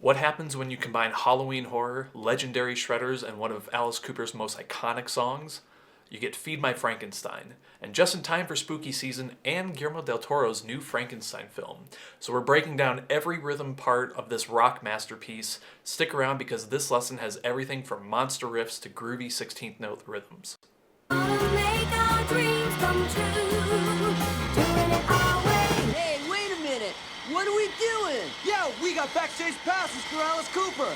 What happens when you combine Halloween horror, legendary shredders, and one of Alice Cooper's most iconic songs? You get Feed My Frankenstein, and just in time for spooky season and Guillermo del Toro's new Frankenstein film. So we're breaking down every rhythm part of this rock masterpiece. Stick around because this lesson has everything from monster riffs to groovy 16th note rhythms. Make our dreams come true. Doing it our way. Hey, wait a minute! What are we doing? Yeah, we got backstage passes for Alice Cooper.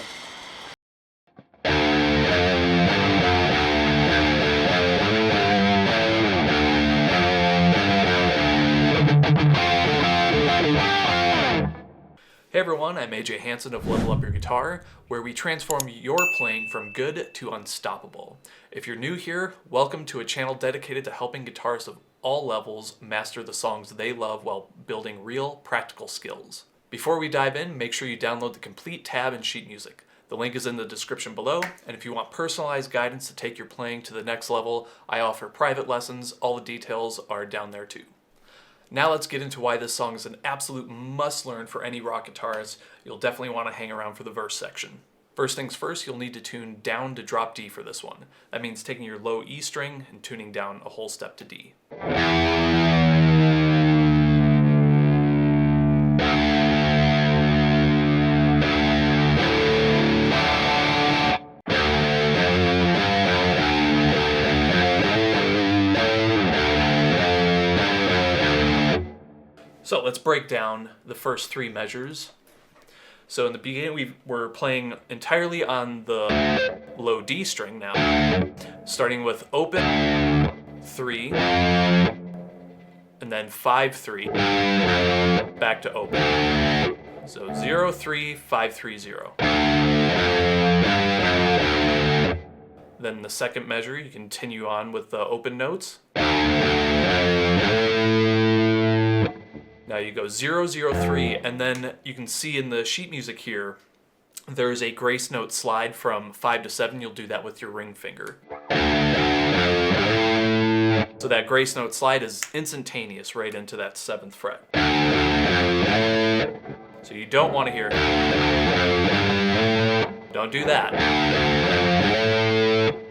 Hey everyone, I'm AJ Hansen of Level Up Your Guitar, where we transform your playing from good to unstoppable. If you're new here, welcome to a channel dedicated to helping guitarists of all levels master the songs they love while building real, practical skills. Before we dive in, make sure you download the complete tab and sheet music. The link is in the description below, and if you want personalized guidance to take your playing to the next level, I offer private lessons. All the details are down there too. Now let's get into why this song is an absolute must-learn for any rock guitarist. You'll definitely want to hang around for the verse section. First things first, you'll need to tune down to drop D for this one. That means taking your low E string and tuning down a whole step to D. So let's break down the first three measures. So in the beginning, we're playing entirely on the low D string now, starting with open, 3, and then 5, 3, back to open. So 0, 3, 5, 3, 0. Then the second measure, you continue on with the open notes. Now you go 0, 0, 3, and then you can see in the sheet music here, there's a grace note slide from 5 to 7. You'll do that with your ring finger. So that grace note slide is instantaneous right into that 7th fret. So you don't want to hear, don't do that.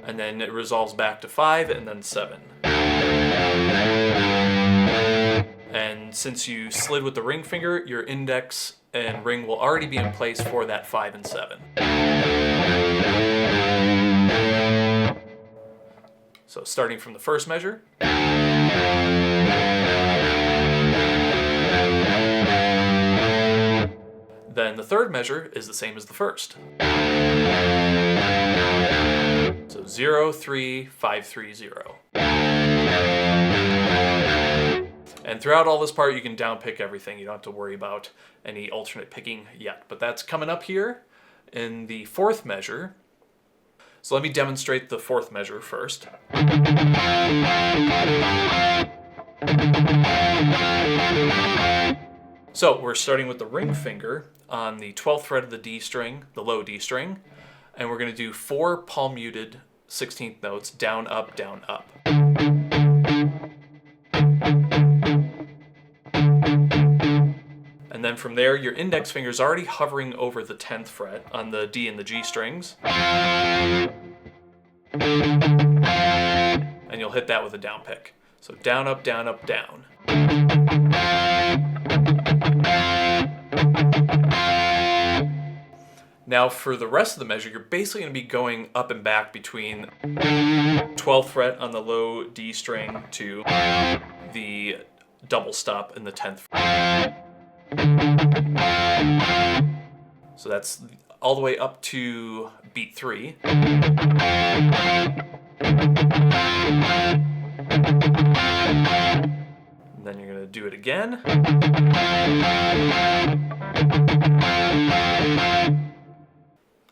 And then it resolves back to 5 and then 7. And since you slid with the ring finger, your index and ring will already be in place for that 5 and 7. So starting from the first measure. Then the third measure is the same as the first. So 0, 3, 5, 3, 0. And throughout all this part, you can downpick everything. You don't have to worry about any alternate picking yet. But that's coming up here in the fourth measure. So let me demonstrate the fourth measure first. So we're starting with the ring finger on the 12th fret of the D string, the low D string. And we're going to do 4 palm muted 16th notes, down, up, down, up. And then from there, your index finger is already hovering over the 10th fret on the D and the G strings. And you'll hit that with a down pick. So down, up, down, up, down. Now for the rest of the measure, you're basically going to be going up and back between 12th fret on the low D string to the double stop in the 10th fret. So that's all the way up to beat 3. And then you're going to do it again.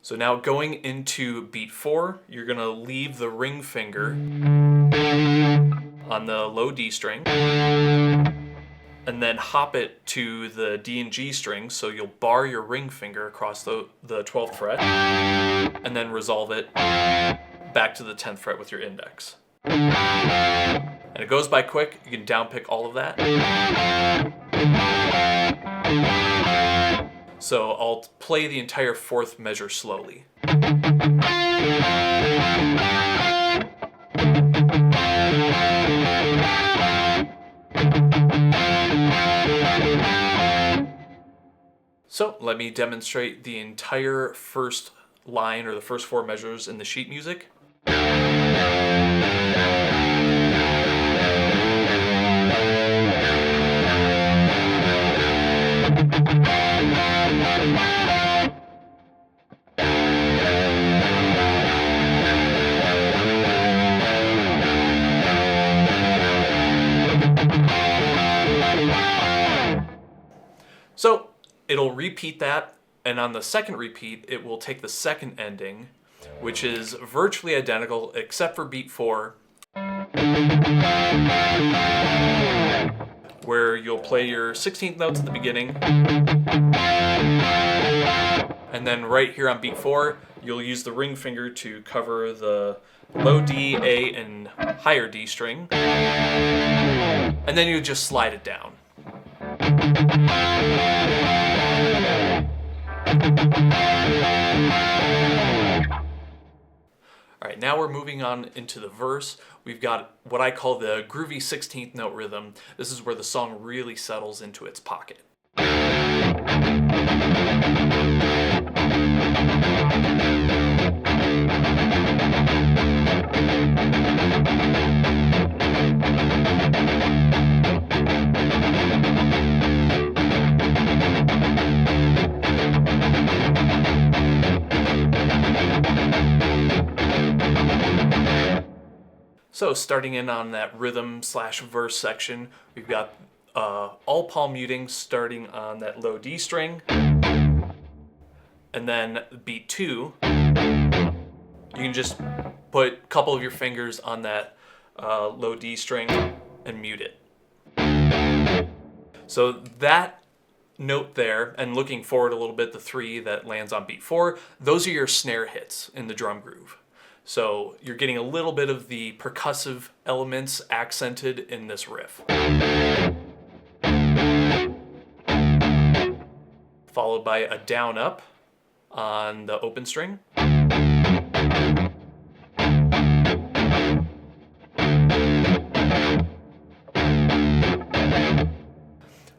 So now going into beat 4, you're going to leave the ring finger on the low D string and then hop it to the D and G strings, so you'll bar your ring finger across the 12th fret and then resolve it back to the 10th fret with your index. And it goes by quick. You can downpick all of that. So I'll play the entire fourth measure slowly. So let me demonstrate the entire first line or the first four measures in the sheet music. So it'll repeat that, and on the second repeat, it will take the second ending, which is virtually identical except for beat 4, where you'll play your 16th notes at the beginning, and then right here on beat 4, you'll use the ring finger to cover the low D, A, and higher D string, and then you just slide it down. Alright, now we're moving on into the verse. We've got what I call the groovy 16th note rhythm. This is where the song really settles into its pocket. So starting in on that rhythm slash verse section, we've got all palm muting starting on that low D string, and then beat 2, you can just put a couple of your fingers on that low D string and mute it. So that note there, and looking forward a little bit, the 3 that lands on beat 4, those are your snare hits in the drum groove. So you're getting a little bit of the percussive elements accented in this riff. Followed by a down up on the open string.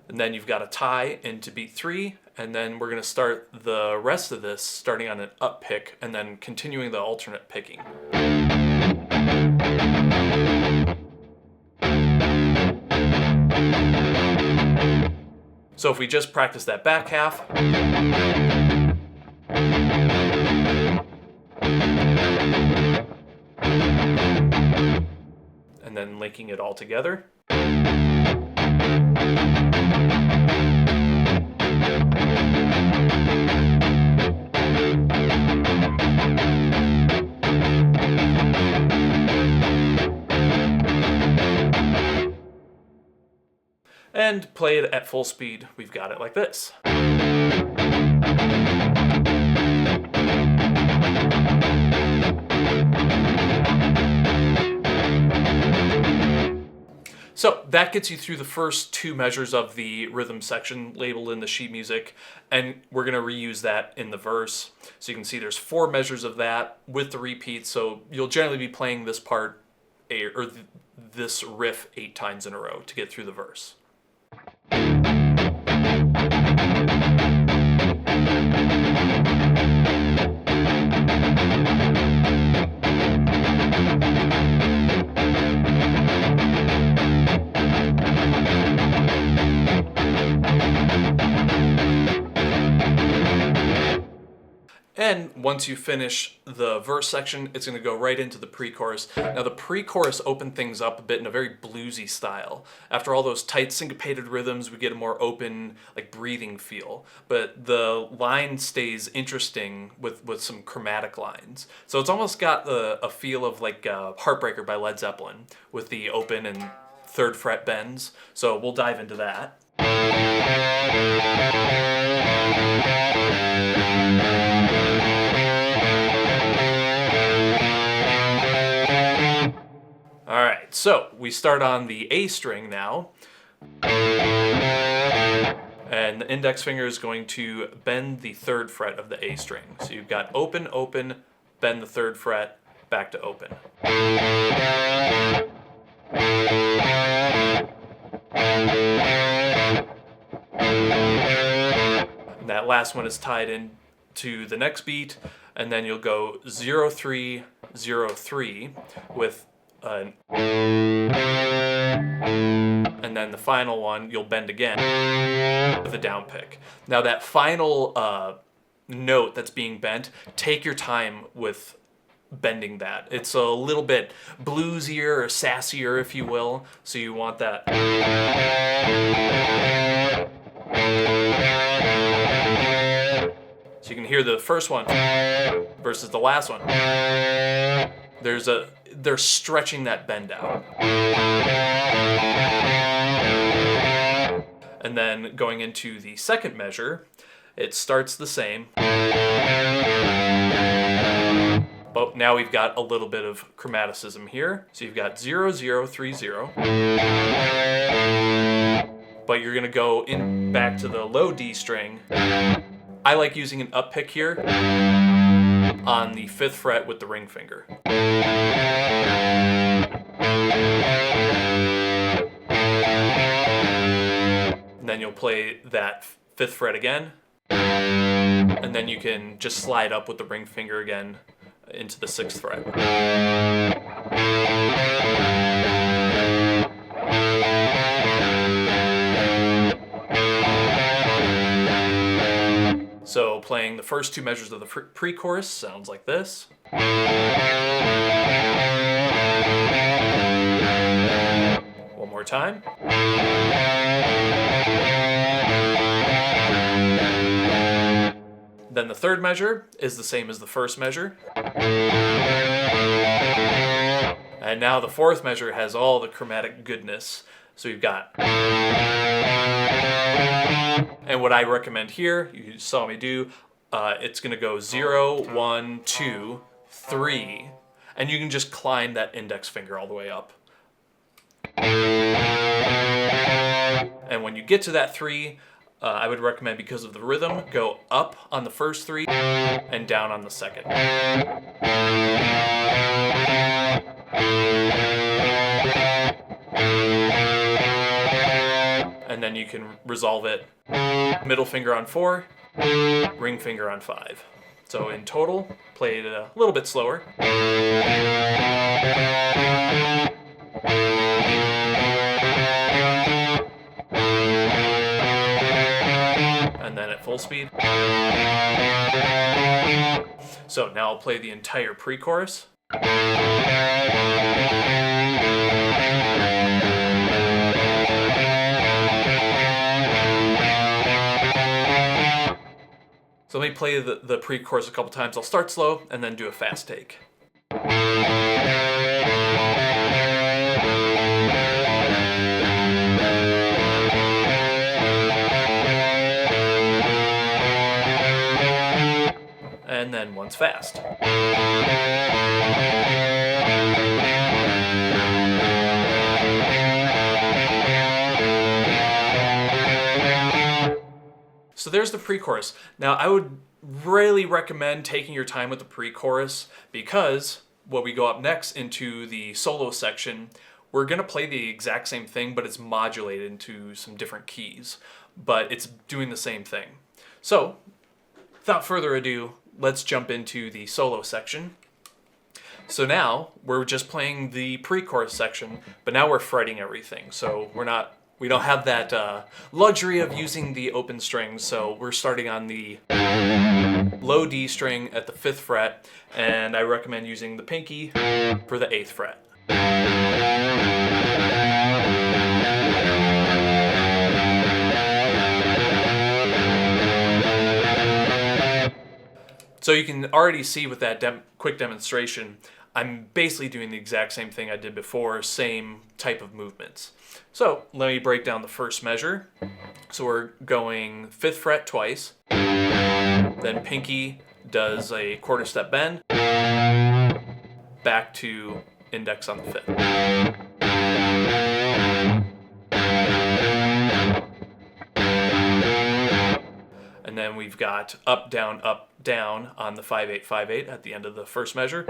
And then you've got a tie into beat 3, and then we're going to start the rest of this starting on an up pick and then continuing the alternate picking. So if we just practice that back half, and then linking it all together. And play it at full speed, we've got it like this. So that gets you through the first 2 measures of the rhythm section labeled in the sheet music, and we're going to reuse that in the verse. So you can see there's 4 measures of that with the repeat, so you'll generally be playing this part, this riff 8 times in a row to get through the verse. And once you finish the verse section, it's going to go right into the pre-chorus. Now the pre-chorus opened things up a bit in a very bluesy style. After all those tight syncopated rhythms, we get a more open, like breathing feel. But the line stays interesting with some chromatic lines. So it's almost got a feel of like Heartbreaker by Led Zeppelin with the open and 3rd fret bends. So we'll dive into that. Alright, so we start on the A string now. And the index finger is going to bend the 3rd fret of the A string. So you've got open, open, bend the 3rd fret, back to open. And that last one is tied in to the next beat, and then you'll go 0 3 0 3 with an, and then the final one you'll bend again with a down pick. Now that final note that's being bent, take your time with bending that. It's a little bit bluesier or sassier, if you will, so you want that. So you can hear the first one versus the last one. They're stretching that bend out. And then going into the second measure, it starts the same. But now we've got a little bit of chromaticism here. So you've got 0 0 3 0. But you're gonna go in back to the low D string. I like using an up pick here on the 5th fret with the ring finger. And then you'll play that 5th fret again. And then you can just slide up with the ring finger again into the 6th fret. So playing the first 2 measures of the pre-chorus sounds like this. One more time. Then the 3rd measure is the same as the 1st measure. And now the 4th measure has all the chromatic goodness. So you've got... And what I recommend here, you saw me do, it's going to go 0, 1, 2, 3, and you can just climb that index finger all the way up. And when you get to that 3, I would recommend, because of the rhythm, go up on the first 3 and down on the second. And then you can resolve it middle finger on 4, ring finger on 5. So in total, play it a little bit slower. And then at full speed. So now I'll play the entire pre-chorus. So let me play the pre-chorus a couple times. I'll start slow and then do a fast take. And then once fast. So there's the pre-chorus. Now I would really recommend taking your time with the pre-chorus, because when we go up next into the solo section, we're gonna play the exact same thing, but it's modulated into some different keys, but it's doing the same thing. So without further ado, let's jump into the solo section. So now we're just playing the pre-chorus section, but now we're fretting everything. So we don't have that luxury of using the open strings, so we're starting on the low D string at the 5th fret, and I recommend using the pinky for the 8th fret. So you can already see with that quick demonstration, I'm basically doing the exact same thing I did before, same type of movements. So let me break down the first measure. So we're going 5th fret twice, then pinky does a quarter step bend, back to index on the 5th. we've got up, down, on the 5/8/5/8 at the end of the first measure.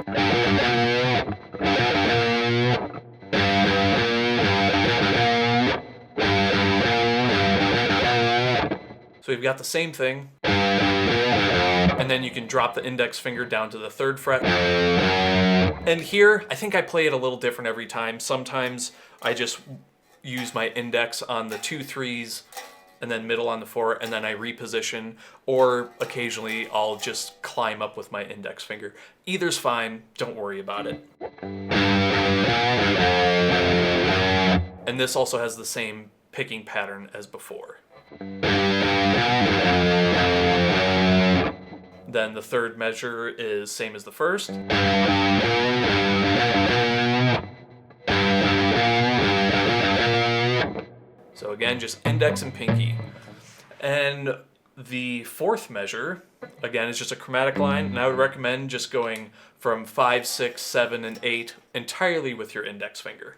So we've got the same thing. And then you can drop the index finger down to the 3rd fret. And here, I think I play it a little different every time. Sometimes I just use my index on the 2 3s and then middle on the 4, and then I reposition, or occasionally I'll just climb up with my index finger. Either's fine, don't worry about it. And this also has the same picking pattern as before. Then the 3rd measure is same as the 1st. So again, just index and pinky. And the 4th measure, again, is just a chromatic line, and I would recommend just going from 5, 6, 7, and 8 entirely with your index finger.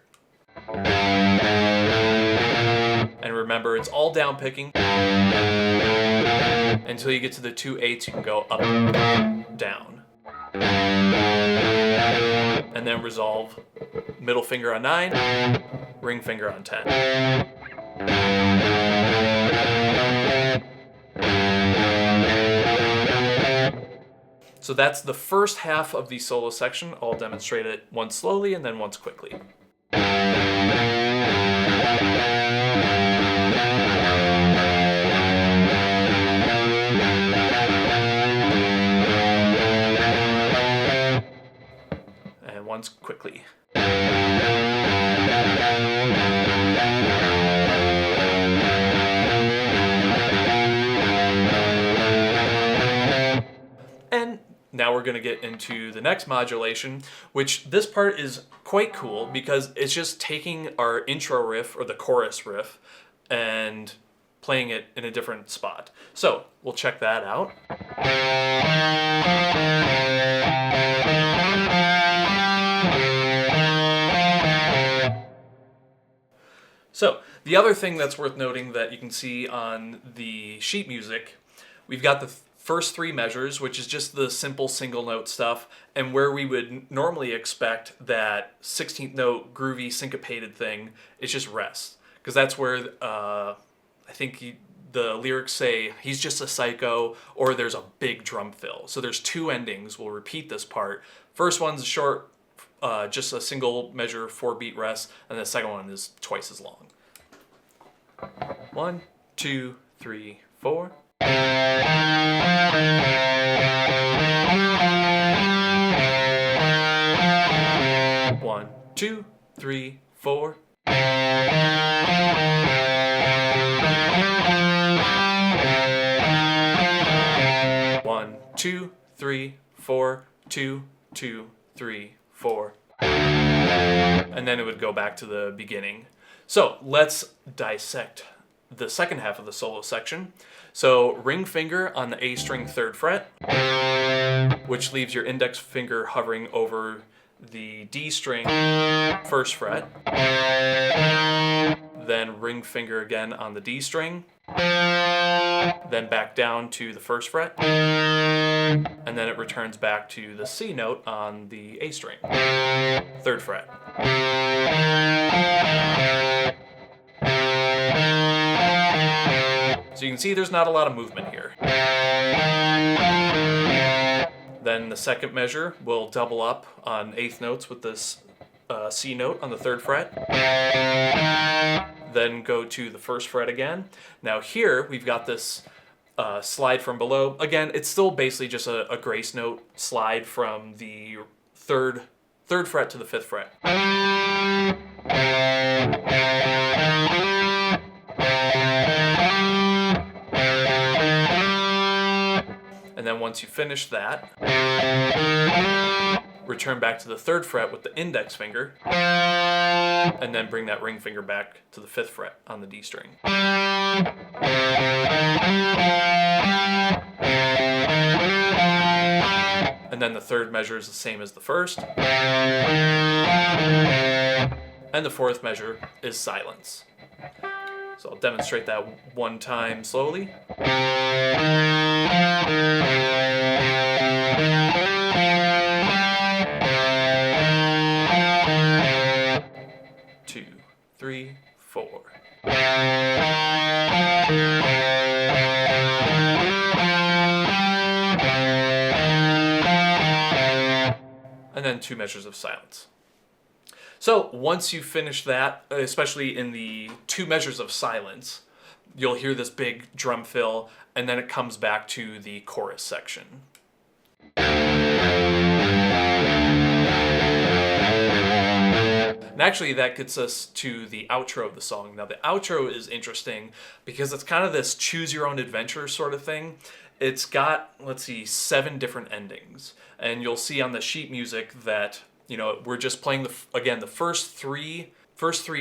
And remember, it's all down picking. Until you get to the 2 8s, you can go up, down. And then resolve middle finger on 9, ring finger on 10. So that's the first half of the solo section. I'll demonstrate it once slowly and then once quickly. And once quickly. And now we're going to get into the next modulation, which this part is quite cool because it's just taking our intro riff or the chorus riff and playing it in a different spot. So we'll check that out. So the other thing that's worth noting that you can see on the sheet music, we've got the first 3 measures, which is just the simple single note stuff, and where we would normally expect that 16th note groovy syncopated thing is just rest, because that's where I think the lyrics say he's just a psycho, or there's a big drum fill. So there's 2 endings. We'll repeat this part. First one's short, just a single measure 4-beat rest, and the second one is twice as long. 1, 2, 3, 4. 1, 2, 3, 4. 1, 2, 3, 4. 2, 2, 3, 4. And then it would go back to the beginning. So let's dissect the second half of the solo section. So ring finger on the A string 3rd fret, which leaves your index finger hovering over the D string 1st fret. Then ring finger again on the D string, then back down to the 1st fret, and then it returns back to the C note on the A string, 3rd fret. So you can see there's not a lot of movement here. Then the second measure will double up on 8th notes with this C note on the 3rd fret. Then go to the 1st fret again. Now here we've got this slide from below. Again, it's still basically just a grace note slide from the third fret to the 5th fret. And then once you finish that, return back to the 3rd fret with the index finger, and then bring that ring finger back to the 5th fret on the D string. And then the 3rd measure is the same as the 1st. And the 4th measure is silence. So I'll demonstrate that one time slowly. Two, three, four. And then 2 measures of silence. So once you finish that, especially in the 2 measures of silence, you'll hear this big drum fill, and then it comes back to the chorus section. And actually that gets us to the outro of the song. Now the outro is interesting because it's kind of this choose your own adventure sort of thing. It's got, let's see, 7 different endings. And you'll see on the sheet music that, you know, we're just playing, the first three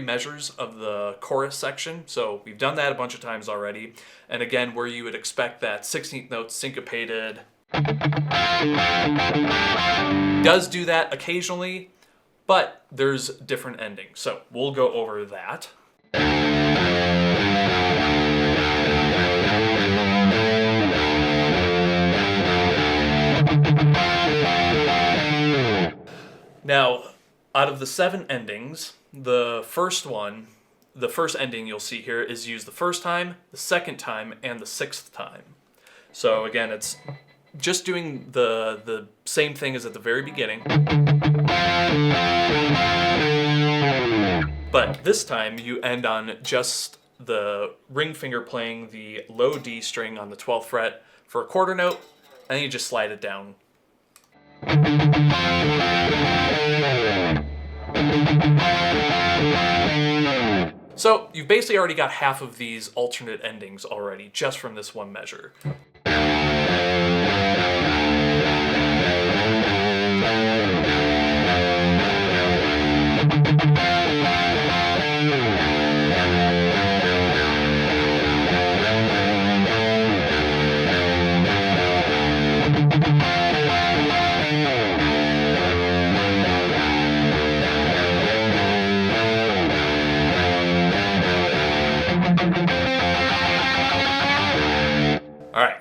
measures of the chorus section. So we've done that a bunch of times already. And again, where you would expect that 16th note syncopated. Does do that occasionally, but there's different endings. So we'll go over that. Now, out of the 7 endings, the first ending you'll see here is used the first time, the second time, and the 6th time. So again, it's just doing the same thing as at the very beginning. But this time you end on just the ring finger playing the low D string on the 12th fret for a quarter note, and you just slide it down. So you've basically already got half of these alternate endings already just from this one measure.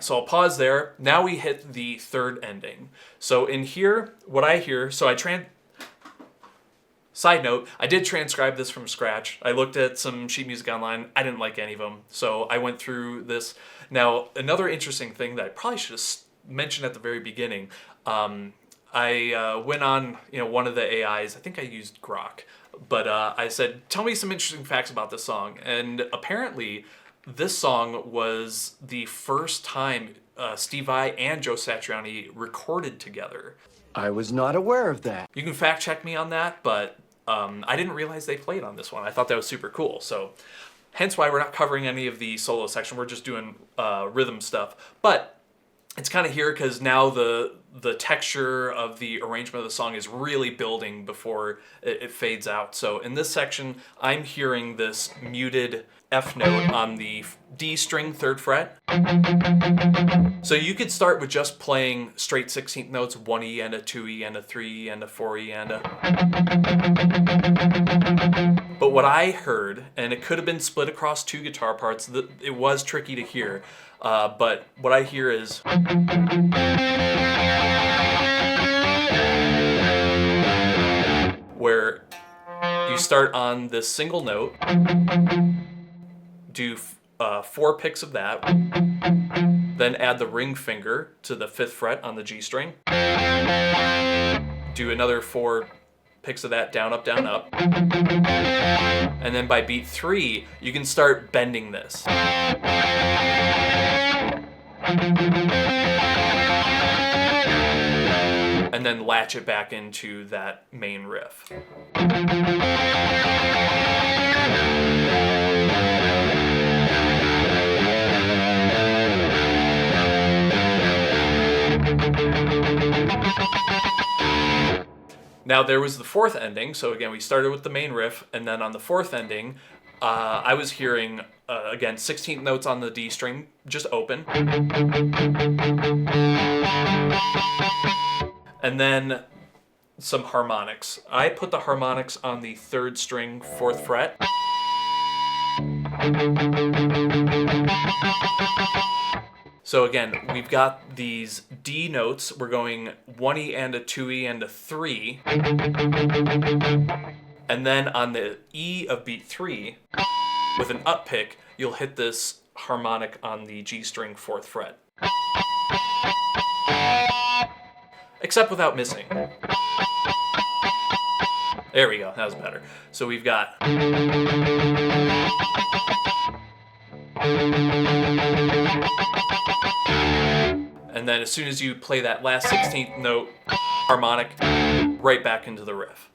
So I'll pause there. Now we hit the 3rd ending. So in here, what I hear, side note, I did transcribe this from scratch. I looked at some sheet music online. I didn't like any of them. So I went through this. Now, another interesting thing that I probably should have mentioned at the very beginning, I went on, one of the AIs, I think I used Grok, but I said, tell me some interesting facts about this song. And apparently, this song was the first time Steve Vai and Joe Satriani recorded together. I was not aware of that. You can fact check me on that, but I didn't realize they played on this one. I thought that was super cool. So hence why we're not covering any of the solo section. We're just doing rhythm stuff. But it's kind of here because now the texture of the arrangement of the song is really building before it fades out. So in this section, I'm hearing this muted F note on the D string 3rd fret. So you could start with just playing straight 16th notes, 1E and a 2E and a 3E and a 4E and a... But what I heard, and it could have been split across 2 guitar parts, it was tricky to hear, but what I hear is... where you start on this single note, do 4 picks of that, then add the ring finger to the 5th fret on the G string, do another 4 picks of that, down, up, and then by beat 3, you can start bending this. And then latch it back into that main riff. Now there was the 4th ending, so again we started with the main riff, and then on the 4th ending, I was hearing, again, 16th notes on the D string, just open. And then some harmonics. I put the harmonics on the 3rd string, 4th fret. So again, we've got these D notes. We're going 1E and a 2E and a 3. And then on the E of beat 3, with an up pick, you'll hit this harmonic on the G string 4th fret. Except without missing. There we go, that was better. So we've got... And then as soon as you play that last 16th note, harmonic, right back into the riff.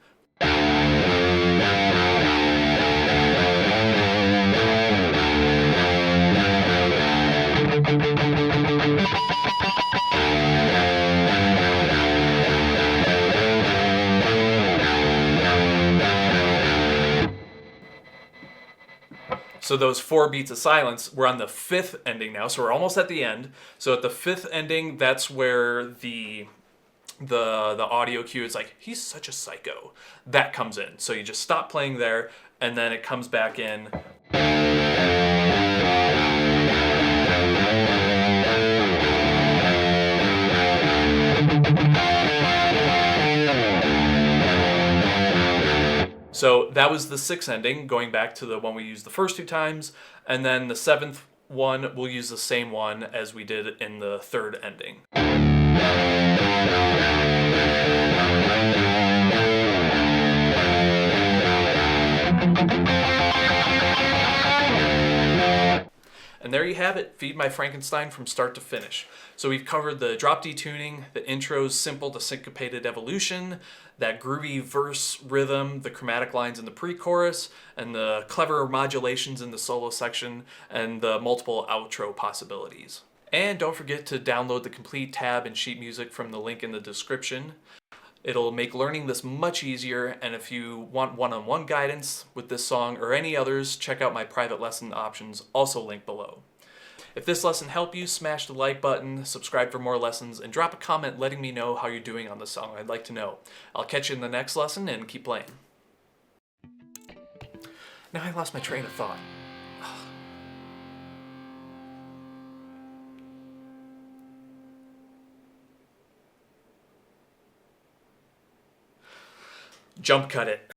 So those 4 beats of silence, we're on the 5th ending now, so we're almost at the end. So at the 5th ending, that's where the audio cue is like, he's such a psycho. That comes in. So you just stop playing there, and then it comes back in. So that was the 6th ending, going back to the one we used the first 2 times, and then the 7th one, we'll use the same one as we did in the 3rd ending. And there you have it, Feed My Frankenstein from start to finish. So we've covered the drop D tuning, the intro's simple to syncopated evolution, that groovy verse rhythm, the chromatic lines in the pre-chorus, and the clever modulations in the solo section, and the multiple outro possibilities. And don't forget to download the complete tab and sheet music from the link in the description. It'll make learning this much easier, and if you want one-on-one guidance with this song or any others, check out my private lesson options, also linked below. If this lesson helped you, smash the like button, subscribe for more lessons, and drop a comment letting me know how you're doing on the song. I'd like to know. I'll catch you in the next lesson, and keep playing. Now I lost my train of thought. Jump cut it.